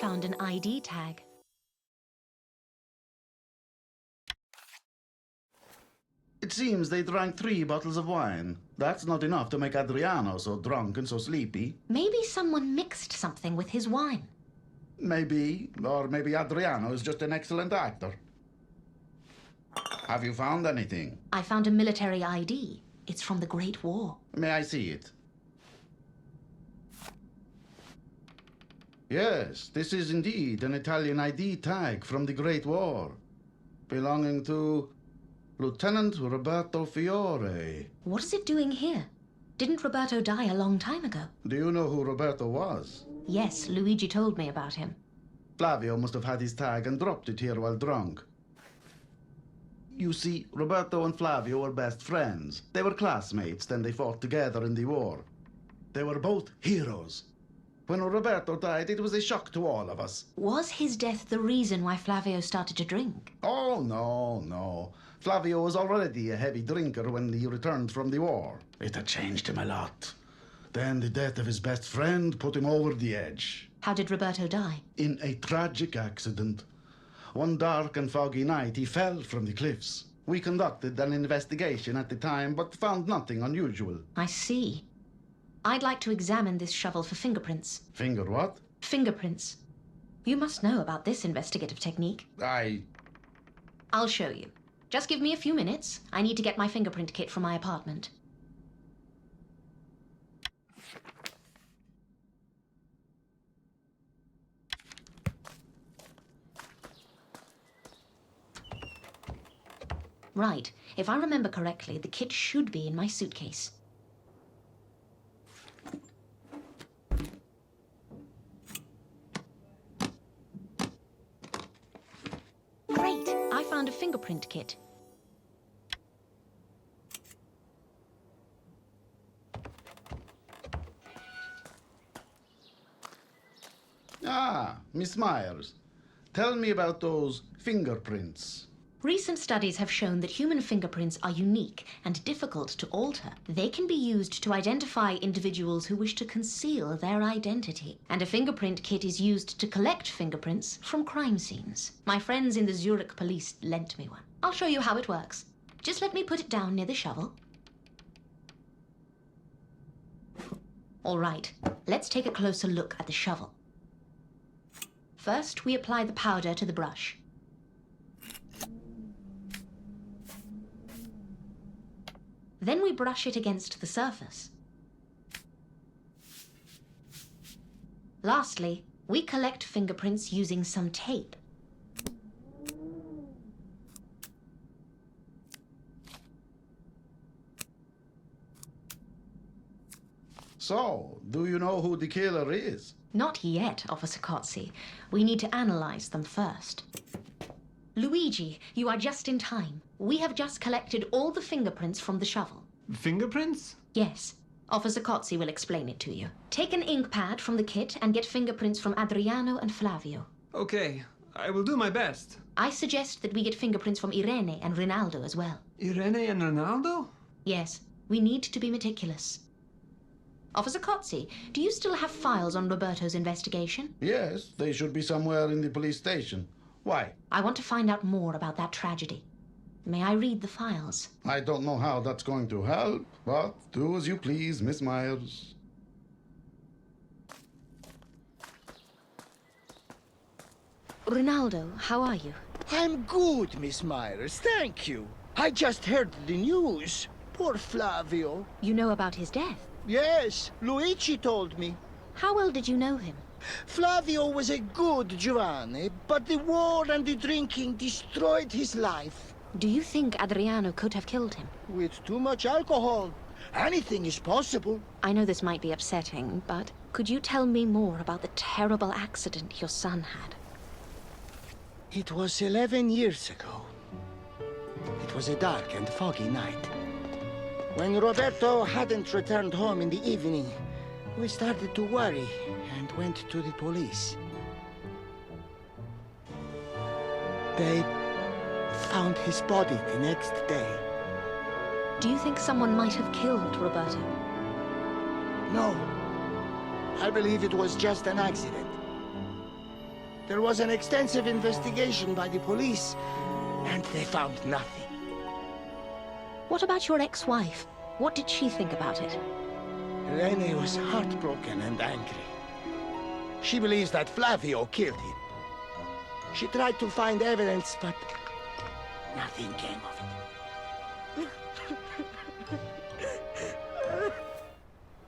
found an ID tag. It seems they drank 3 bottles of wine. That's not enough to make Adriano so drunk and so sleepy. Maybe someone mixed something with his wine. Maybe, or maybe Adriano is just an excellent actor. Have you found anything? I found a military ID. It's from the Great War. May I see it? Yes, this is indeed an Italian ID tag from the Great War, belonging to Lieutenant Roberto Fiore. What is it doing here? Didn't Roberto die a long time ago? Do you know who Roberto was? Yes, Luigi told me about him. Flavio must have had his tag and dropped it here while drunk. You see, Roberto and Flavio were best friends. They were classmates, then they fought together in the war. They were both heroes. When Roberto died, it was a shock to all of us. Was his death the reason why Flavio started to drink? Oh, no. Flavio was already a heavy drinker when he returned from the war. It had changed him a lot. Then the death of his best friend put him over the edge. How did Roberto die? In a tragic accident. One dark and foggy night, he fell from the cliffs. We conducted an investigation at the time, but found nothing unusual. I see. I'd like to examine this shovel for fingerprints. Finger what? Fingerprints. You must know about this investigative technique. I'll show you. Just give me a few minutes. I need to get my fingerprint kit from my apartment. Right. If I remember correctly, the kit should be in my suitcase. Great! I found a fingerprint kit. Ah, Miss Myers. Tell me about those fingerprints. Recent studies have shown that human fingerprints are unique and difficult to alter. They can be used to identify individuals who wish to conceal their identity. And a fingerprint kit is used to collect fingerprints from crime scenes. My friends in the Zurich police lent me one. I'll show you how it works. Just let me put it down near the shovel. All right, let's take a closer look at the shovel. First, we apply the powder to the brush. Then we brush it against the surface. Lastly, we collect fingerprints using some tape. So, do you know who the killer is? Not yet, Officer Cozzi. We need to analyze them first. Luigi, you are just in time. We have just collected all the fingerprints from the shovel. Fingerprints? Yes. Officer Cozzi will explain it to you. Take an ink pad from the kit and get fingerprints from Adriano and Flavio. Okay, I will do my best. I suggest that we get fingerprints from Irene and Rinaldo as well. Irene and Ronaldo? Yes, we need to be meticulous. Officer Cozzi, do you still have files on Roberto's investigation? Yes, they should be somewhere in the police station. Why? I want to find out more about that tragedy. May I read the files? I don't know how that's going to help, but do as you please, Miss Myers. Rinaldo, how are you? I'm good, Miss Myers, thank you. I just heard the news. Poor Flavio. You know about his death? Yes, Luigi told me. How well did you know him? Flavio was a good Giovanni, but the war and the drinking destroyed his life. Do you think Adriano could have killed him? With too much alcohol, anything is possible. I know this might be upsetting, but could you tell me more about the terrible accident your son had? It was 11 years ago. It was a dark and foggy night. When Roberto hadn't returned home in the evening, we started to worry and went to the police. They found his body the next day. Do you think someone might have killed Roberto? No. I believe it was just an accident. There was an extensive investigation by the police, and they found nothing. What about your ex-wife? What did she think about it? Irene was heartbroken and angry. She believes that Flavio killed him. She tried to find evidence, but nothing came of it.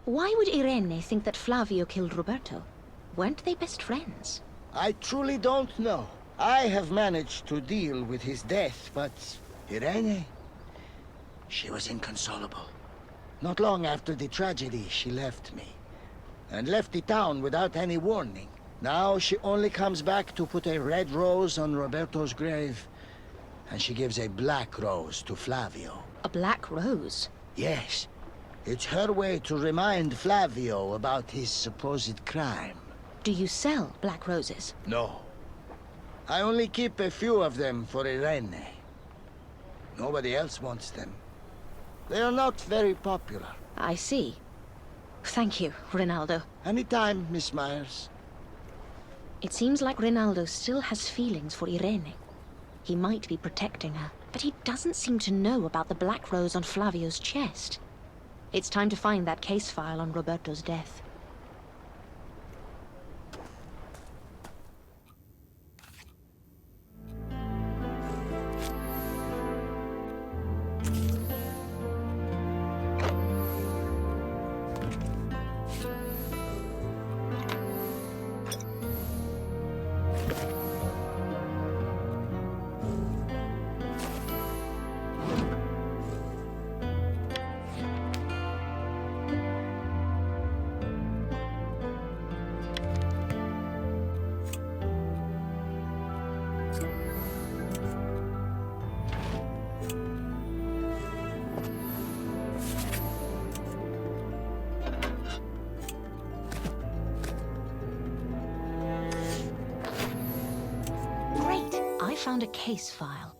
Why would Irene think that Flavio killed Roberto? Weren't they best friends? I truly don't know. I have managed to deal with his death, but Irene, she was inconsolable. Not long after the tragedy, she left me, and left the town without any warning. Now she only comes back to put a red rose on Roberto's grave, and she gives a black rose to Flavio. A black rose? Yes. It's her way to remind Flavio about his supposed crime. Do you sell black roses? No. I only keep a few of them for Irene. Nobody else wants them. They are not very popular. I see. Thank you, Rinaldo. Anytime, Miss Myers. It seems like Rinaldo still has feelings for Irene. He might be protecting her, but he doesn't seem to know about the black rose on Flavio's chest. It's time to find that case file on Roberto's death. I found a case file.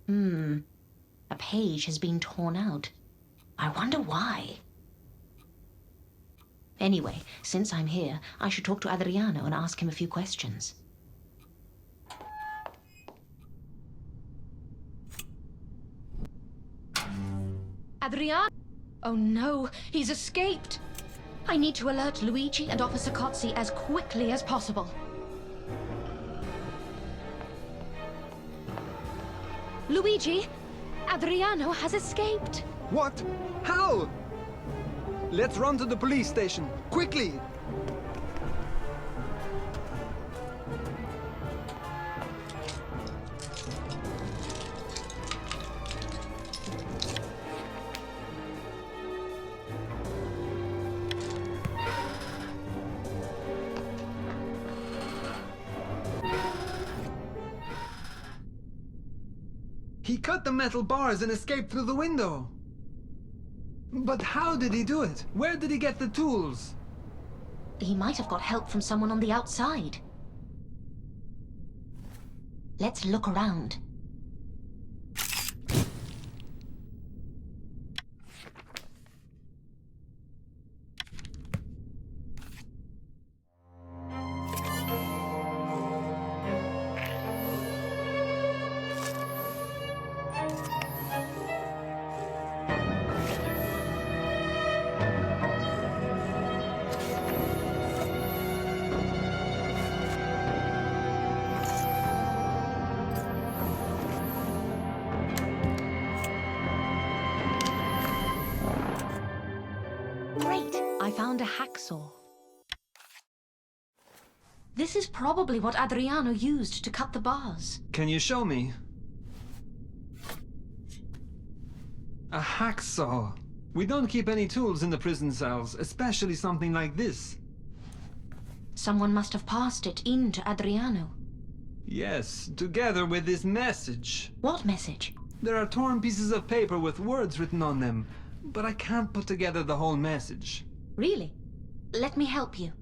A page has been torn out. I wonder why. Anyway, since I'm here, I should talk to Adriano and ask him a few questions. Adriano! Oh no, he's escaped! I need to alert Luigi and Officer Cozzi as quickly as possible. Luigi, Adriano has escaped. What? How? Let's run to the police station, quickly! He cut the metal bars and escaped through the window. But how did he do it? Where did he get the tools? He might have got help from someone on the outside. Let's look around. I found a hacksaw. This is probably what Adriano used to cut the bars. Can you show me? A hacksaw. We don't keep any tools in the prison cells, especially something like this. Someone must have passed it in to Adriano. Yes, together with this message. What message? There are torn pieces of paper with words written on them, but I can't put together the whole message. Really? Let me help you.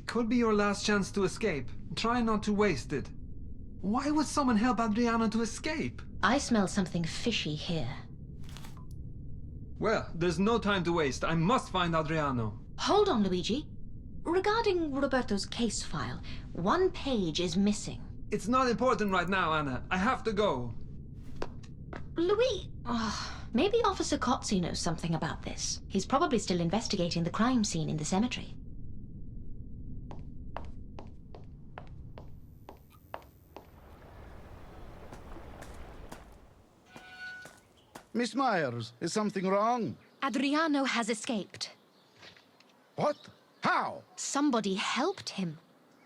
It could be your last chance to escape. Try not to waste it. Why would someone help Adriano to escape? I smell something fishy here. Well, there's no time to waste. I must find Adriano. Hold on, Luigi. Regarding Roberto's case file, one page is missing. It's not important right now, Anna. I have to go. Maybe Officer Kotze knows something about this. He's probably still investigating the crime scene in the cemetery. Miss Myers, is something wrong? Adriano has escaped. What? How? Somebody helped him.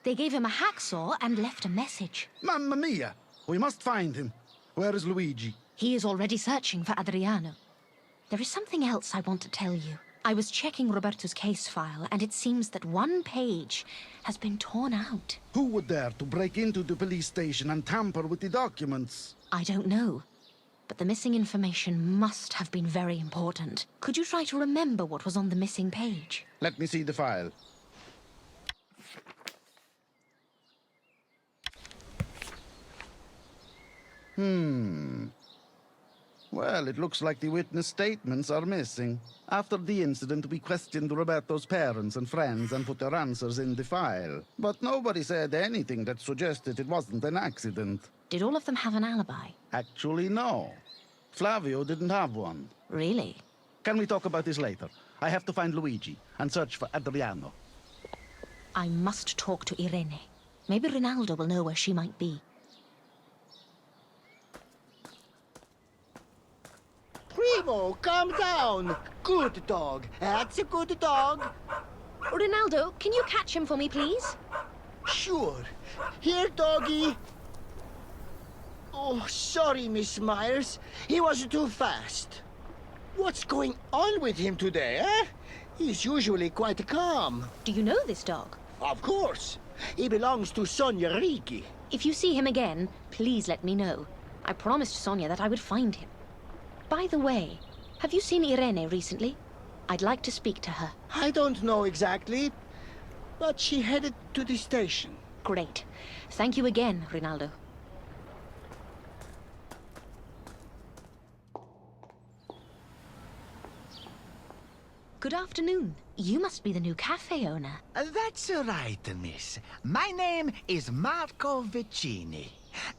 They gave him a hacksaw and left a message. Mamma mia! We must find him. Where is Luigi? He is already searching for Adriano. There is something else I want to tell you. I was checking Roberto's case file, and it seems that one page has been torn out. Who would dare to break into the police station and tamper with the documents? I don't know. But the missing information must have been very important. Could you try to remember what was on the missing page? Let me see the file. Well, it looks like the witness statements are missing. After the incident, we questioned Roberto's parents and friends and put their answers in the file. But nobody said anything that suggested it wasn't an accident. Did all of them have an alibi? Actually, no. Flavio didn't have one. Really? Can we talk about this later? I have to find Luigi and search for Adriano. I must talk to Irene. Maybe Rinaldo will know where she might be. Primo, calm down. Good dog. That's a good dog. Rinaldo, can you catch him for me, please? Sure. Here, doggy. Oh, sorry, Miss Myers. He was too fast. What's going on with him today, eh? He's usually quite calm. Do you know this dog? Of course. He belongs to Sonia Ricci. If you see him again, please let me know. I promised Sonia that I would find him. By the way, have you seen Irene recently? I'd like to speak to her. I don't know exactly, but she headed to the station. Great. Thank you again, Rinaldo. Good afternoon. You must be the new cafe owner. That's right, miss. My name is Marco Vicini.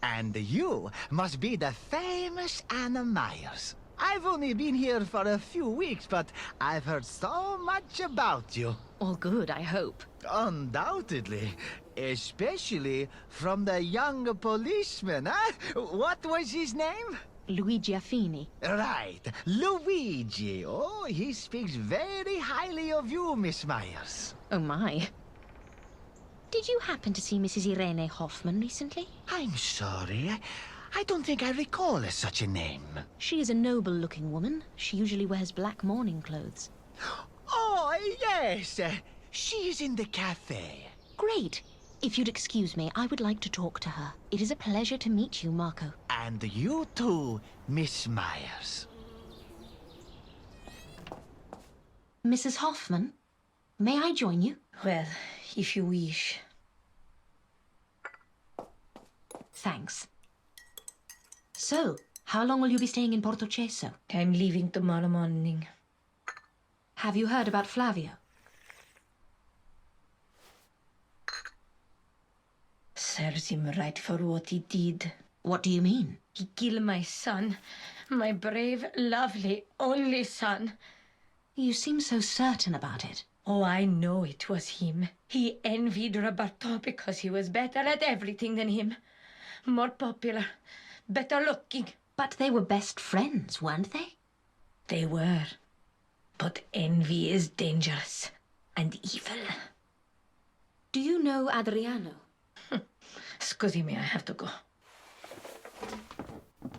And you must be the famous Anna Myers. I've only been here for a few weeks, but I've heard so much about you. All good, I hope. Undoubtedly. Especially from the young policeman, huh? What was his name? Luigi Affini. Right, Luigi. Oh, he speaks very highly of you, Miss Myers. Oh my. Did you happen to see Mrs. Irene Hoffman recently? I'm sorry. I don't think I recall such a name. She is a noble-looking woman. She usually wears black mourning clothes. Oh, yes. She is in the cafe. Great. If you'd excuse me, I would like to talk to her. It is a pleasure to meet you, Marco. And you too, Miss Myers. Mrs. Hoffman, may I join you? Well, if you wish. Thanks. So, how long will you be staying in Portocesso? I'm leaving tomorrow morning. Have you heard about Flavio? Serves him right for what he did. What do you mean? He killed my son. My brave, lovely, only son. You seem so certain about it. Oh, I know it was him. He envied Roberto because he was better at everything than him. More popular, better looking. But they were best friends, weren't they? They were. But envy is dangerous and evil. Do you know Adriano? Scusi me, I have to go.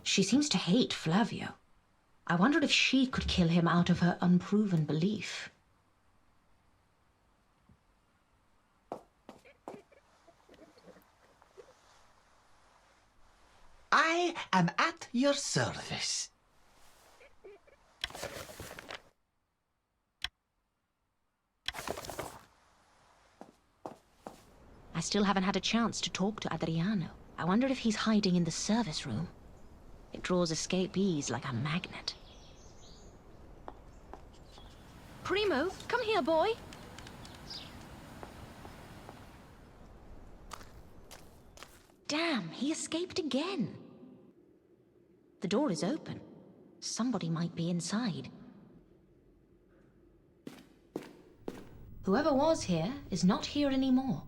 She seems to hate Flavio. I wondered if she could kill him out of her unproven belief. I am at your service. I still haven't had a chance to talk to Adriano. I wonder if he's hiding in the service room. It draws escapees like a magnet. Primo, come here, boy. Damn, he escaped again. The door is open. Somebody might be inside. Whoever was here is not here anymore.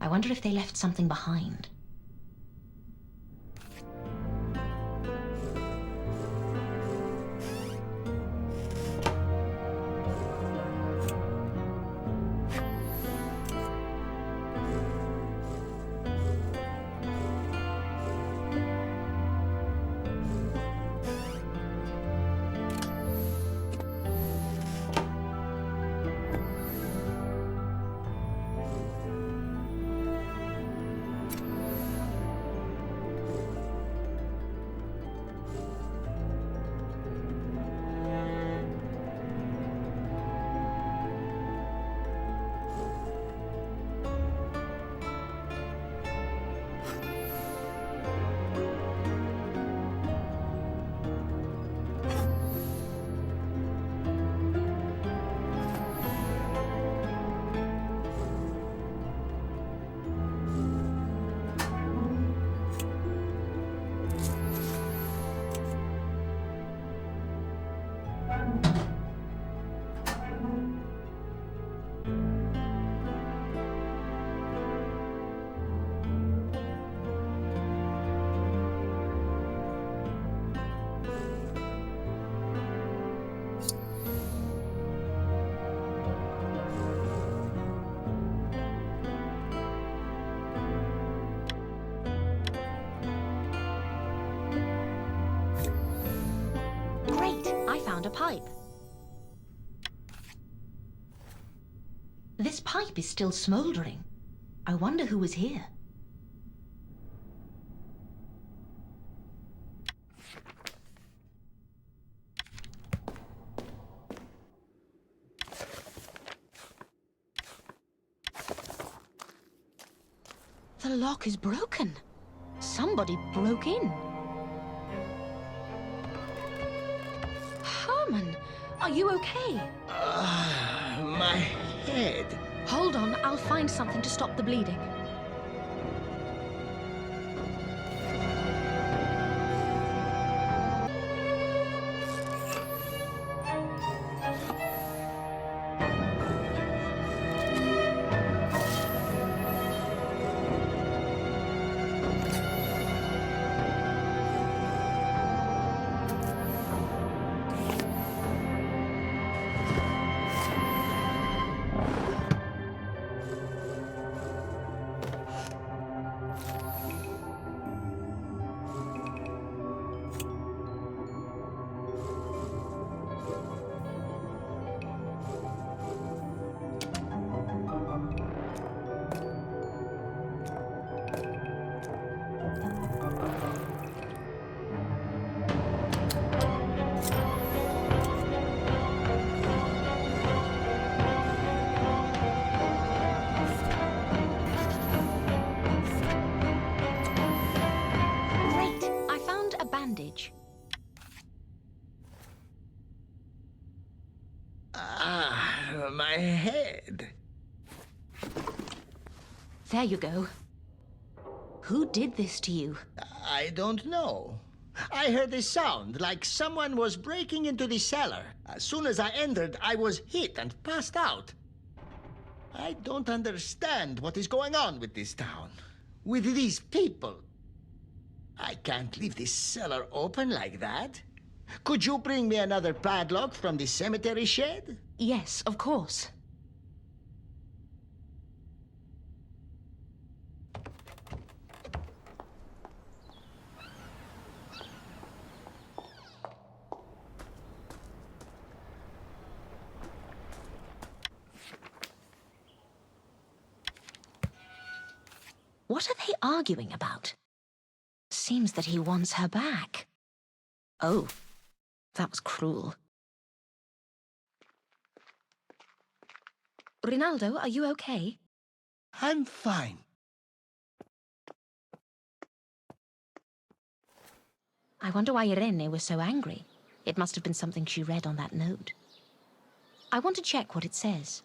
I wonder if they left something behind. A pipe. This pipe is still smoldering. I wonder who was here. The lock is broken. Somebody broke in. Are you okay? My head. Hold on, I'll find something to stop the bleeding. My head. There you go. Who did this to you? I don't know. I heard a sound like someone was breaking into the cellar. As soon as I entered, I was hit and passed out. I don't understand what is going on with this town. With these people. I can't leave this cellar open like that. Could you bring me another padlock from the cemetery shed? Yes, of course. What are they arguing about? Seems that he wants her back. Oh, that was cruel. Rinaldo, are you okay? I'm fine. I wonder why Irene was so angry. It must have been something she read on that note. I want to check what it says.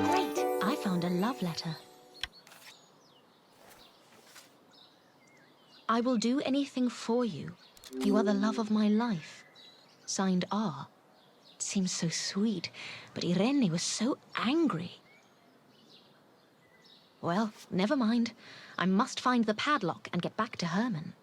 Great! I found a love letter. I will do anything for you. You are the love of my life. Signed R. It seems so sweet, but Irene was so angry. Well, never mind. I must find the padlock and get back to Herman.